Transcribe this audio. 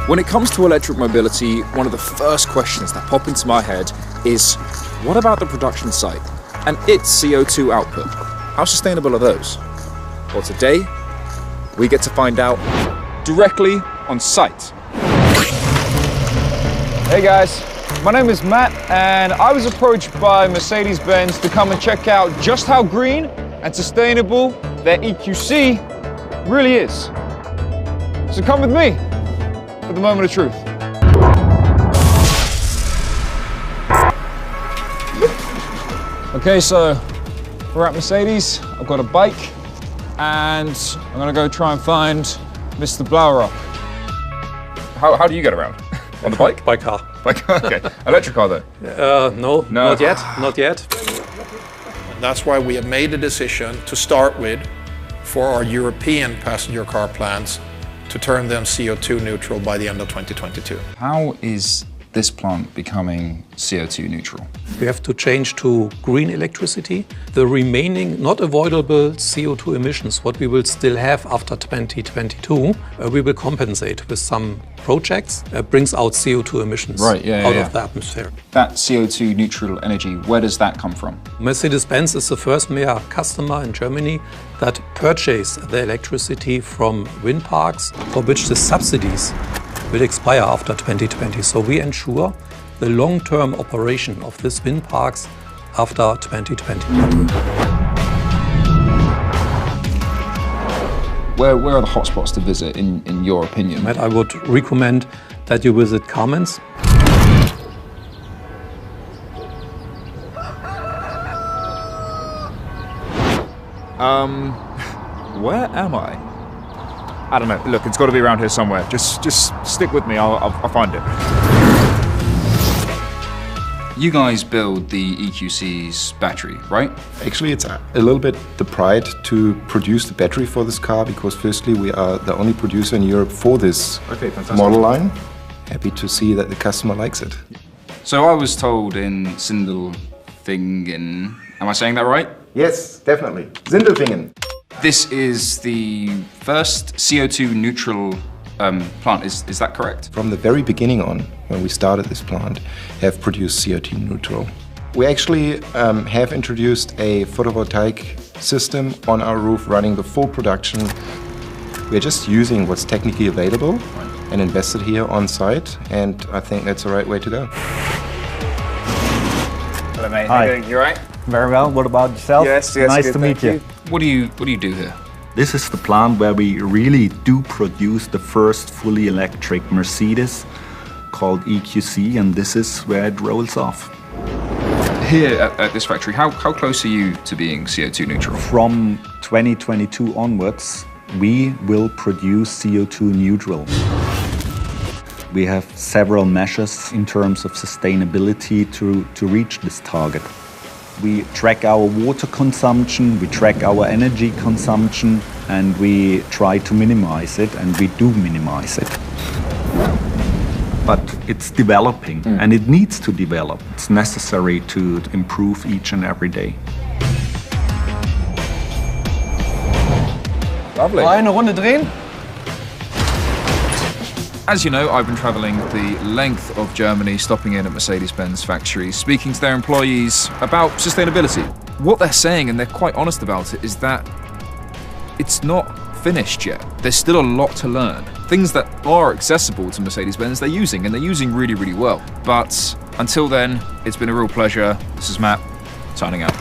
When it comes to electric mobility, one of the first questions that pop into my head is, what about the production site and its CO2 output? How sustainable are those? Well, today, we get to find out directly on site. Hey guys, my name is Matt and I was approached by Mercedes-Benz to come and check out just how green and sustainable their EQC really is. So come with me for the moment of truth. Okay, so we're at Mercedes. I've got a bike and I'm gonna go try and find Mr. Blower Up. How do you get around? On the bike? By car. By car, okay. Electric car though? No, not yet, not yet. That's why we have made a decision to start with, for our European passenger car plants, to turn them CO2 neutral by the end of 2022. How is this plant becoming CO2 neutral? We have to change to green electricity. The remaining not avoidable CO2 emissions, what we will still have after 2022, we will compensate with some projects that brings out CO2 emissions out of the atmosphere. That CO2 neutral energy, where does that come from? Mercedes-Benz is the first major customer in Germany that purchase the electricity from wind parks for which the subsidies will expire after 2020. So we ensure the long-term operation of these wind parks after 2020. Where are the hotspots to visit in your opinion? I would recommend that you visit Carmen's. Where am I? I don't know. Look, it's got to be around here somewhere. Just stick with me. I'll find it. You guys build the EQC's battery, right? Actually, it's a little bit the pride to produce the battery for this car, because firstly, we are the only producer in Europe for this model line. Happy to see that the customer likes it. So I was told in Sindelfingen, am I saying that right? Yes, definitely. Sindelfingen. This is the first CO2 neutral plant, is that correct? From the very beginning on, when we started this plant, have produced CO2 neutral. We actually have introduced a photovoltaic system on our roof running the full production. We're just using what's technically available and invested here on site, and I think that's the right way to go. Hello mate, Hi. how you doing? You alright? Very well. What about yourself? Yes, nice good, to meet you. What do you do here? This is the plant where we really do produce the first fully electric Mercedes called EQC, and this is where it rolls off. Here at this factory, how close are you to being CO2 neutral? From 2022 onwards, we will produce CO2 neutral. We have several measures in terms of sustainability to reach this target. We track our water consumption, we track our energy consumption, and we try to minimize it, and we do minimize it. But it's developing, and it needs to develop. It's necessary to improve each and every day. Lovely. Eine Runde drehen. As you know, I've been travelling the length of Germany, stopping in at Mercedes-Benz factories, speaking to their employees about sustainability. What they're saying, and they're quite honest about it, is that it's not finished yet. There's still a lot to learn. Things that are accessible to Mercedes-Benz, they're using, and they're using really, really well. But until then, it's been a real pleasure. This is Matt, signing out.